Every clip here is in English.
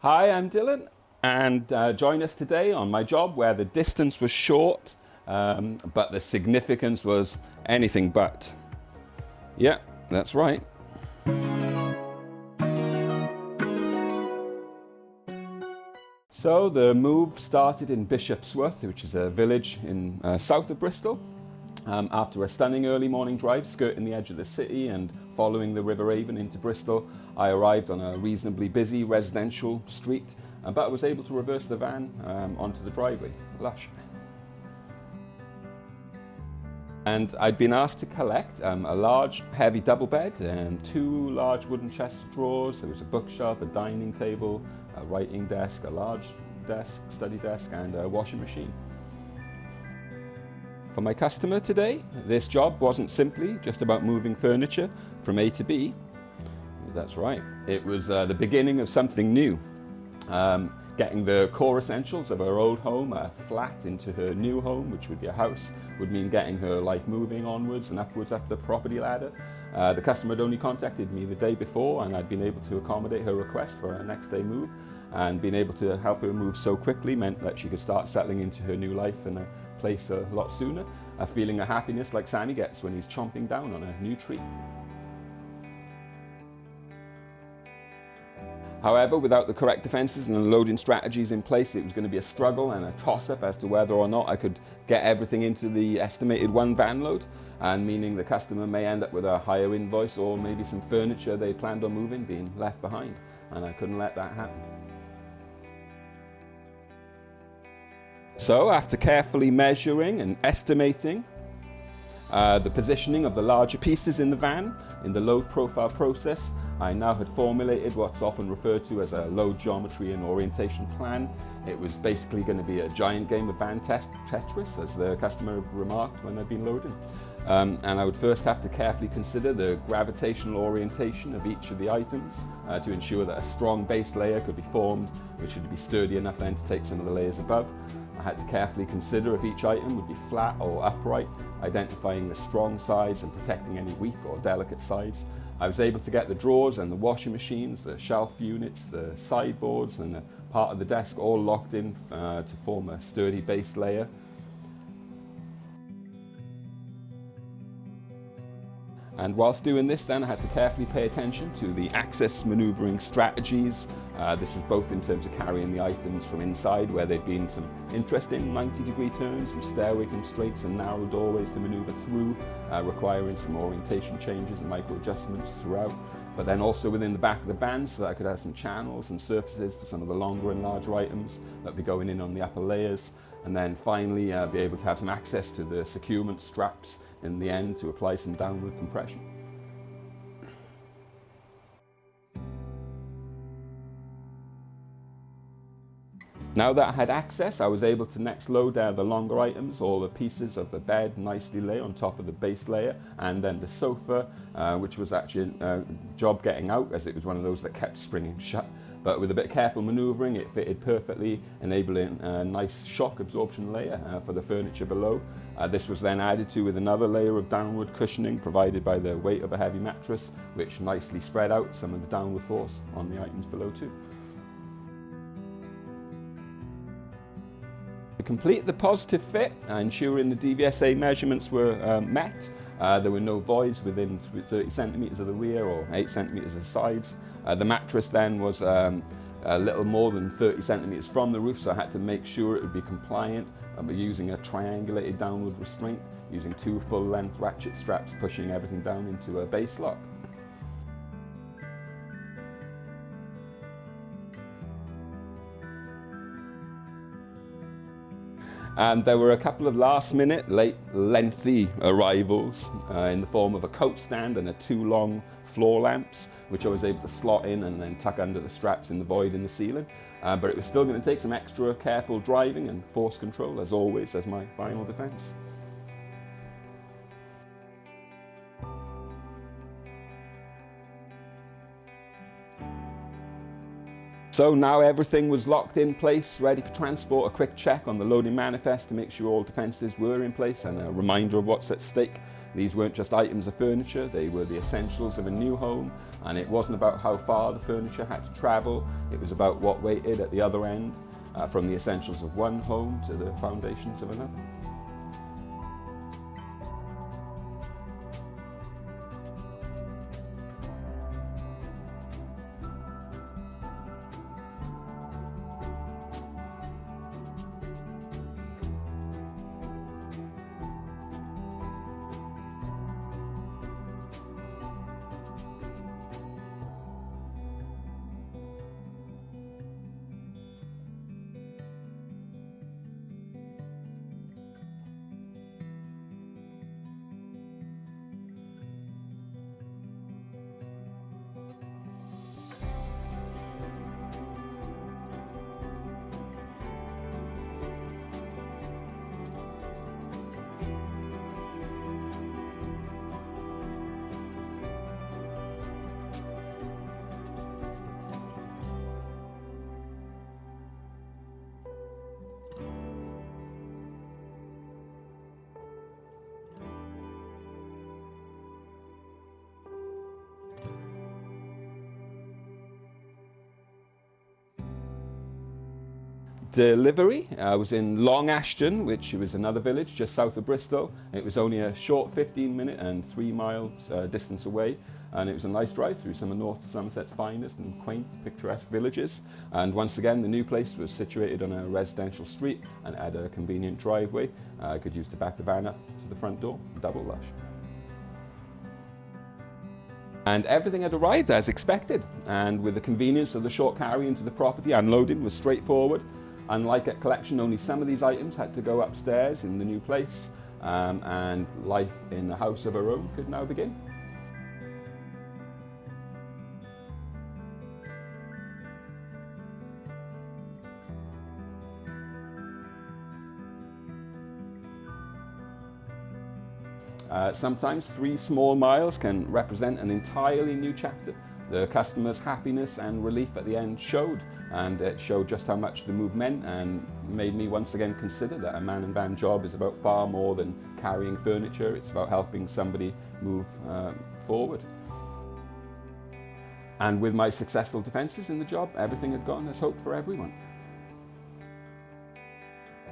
Hi, I'm Dylan, and join us today on my job where the distance was short, but the significance was anything but. Yeah, that's right. So the move started in Bishopsworth, which is a village in south of Bristol. After a stunning early morning drive skirting the edge of the city and following the River Avon into Bristol, I arrived on a reasonably busy residential street, but I was able to reverse the van onto the driveway, lush. And I'd been asked to collect a large, heavy double bed and two large wooden chest of drawers. There was a bookshelf, a dining table, a writing desk, a large desk, study desk, and a washing machine. For my customer today, this job wasn't simply just about moving furniture from A to B. That's right, it was the beginning of something new. Getting the core essentials of her old home, a flat, into her new home, which would be a house, would mean getting her life moving onwards and upwards up the property ladder. The customer had only contacted me the day before, and I'd been able to accommodate her request for a next day move, and being able to help her move so quickly meant that she could start settling into her new life in a place a lot sooner, a feeling of happiness like Sammy gets when he's chomping down on a new treat. However, without the correct defences and loading strategies in place, it was going to be a struggle and a toss-up as to whether or not I could get everything into the estimated one van load, and meaning the customer may end up with a higher invoice or maybe some furniture they planned on moving being left behind, and I couldn't let that happen. So after carefully measuring and estimating the positioning of the larger pieces in the van in the load profile process, I now had formulated what's often referred to as a load geometry and orientation plan. It was basically going to be a giant game of van Tetris, as the customer remarked when I'd been loading. And I would first have to carefully consider the gravitational orientation of each of the items to ensure that a strong base layer could be formed, which would be sturdy enough then to take some of the layers above. I had to carefully consider if each item would be flat or upright, identifying the strong sides and protecting any weak or delicate sides. I was able to get the drawers and the washing machines, the shelf units, the sideboards and the part of the desk all locked in to form a sturdy base layer. And whilst doing this then, I had to carefully pay attention to the access manoeuvring strategies. This was both in terms of carrying the items from inside, where there'd been some interesting 90-degree turns, some stairway constraints and narrow doorways to manoeuvre through, requiring some orientation changes and micro adjustments throughout. But then also within the back of the van, so that I could have some channels and surfaces for some of the longer and larger items that would be going in on the upper layers. And then finally be able to have some access to the securement straps in the end to apply some downward compression. Now that I had access, I was able to next load the longer items, all the pieces of the bed nicely lay on top of the base layer, and then the sofa, which was actually a job getting out, as it was one of those that kept springing shut. But with a bit of careful manoeuvring, it fitted perfectly, enabling a nice shock absorption layer for the furniture below. This was then added to with another layer of downward cushioning provided by the weight of a heavy mattress, which nicely spread out some of the downward force on the items below too. To complete the positive fit, ensuring the DVSA measurements were met, there were no voids within 30 centimetres of the rear or 8 centimetres of the sides. The mattress then was a little more than 30 centimetres from the roof, so I had to make sure it would be compliant by using a triangulated downward restraint, using two full-length ratchet straps pushing everything down into a base lock. And there were a couple of last-minute, lengthy arrivals in the form of a coat stand and two long floor lamps, which I was able to slot in and then tuck under the straps in the void in the ceiling. But it was still going to take some extra careful driving and force control, as always, as my final defence. So now everything was locked in place, ready for transport. A quick check on the loading manifest to make sure all defences were in place and a reminder of what's at stake. These weren't just items of furniture, they were the essentials of a new home, and it wasn't about how far the furniture had to travel, it was about what waited at the other end, from the essentials of one home to the foundations of another. Delivery was in Long Ashton, which was another village just south of Bristol. It was only a short 15-minute and 3 miles distance away, and it was a nice drive through some of North Somerset's finest and quaint, picturesque villages. And once again, the new place was situated on a residential street and had a convenient driveway I could use to back the van up to the front door, double lush. And everything had arrived as expected, and with the convenience of the short carry into the property, unloading was straightforward. Unlike at collection, only some of these items had to go upstairs in the new place, and life in the house of our own could now begin. Sometimes 3 small miles can represent an entirely new chapter. The customer's happiness and relief at the end showed, and it showed just how much the move meant, and made me once again consider that a man and van job is about far more than carrying furniture. It's about helping somebody move forward. And with my successful defences in the job, everything had gone as hoped for everyone.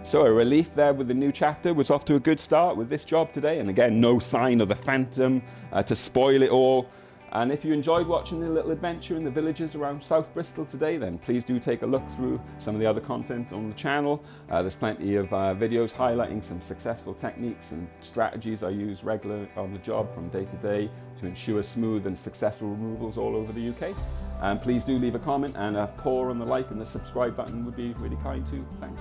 So a relief there with the new chapter. Was off to a good start with this job today, and again, no sign of the phantom to spoil it all. And if you enjoyed watching the little adventure in the villages around South Bristol today, then please do take a look through some of the other content on the channel. There's plenty of videos highlighting some successful techniques and strategies I use regularly on the job from day to day to ensure smooth and successful removals all over the UK. And please do leave a comment, and a paw on the like and the subscribe button would be really kind too. Thanks.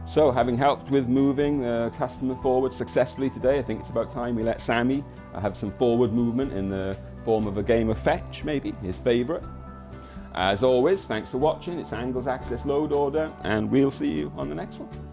So, having helped with moving the customer forward successfully today, I think it's about time we let Sammy have some forward movement in the form of a game of fetch, maybe, his favourite. As always, thanks for watching. It's Angles Access Load Order, and we'll see you on the next one.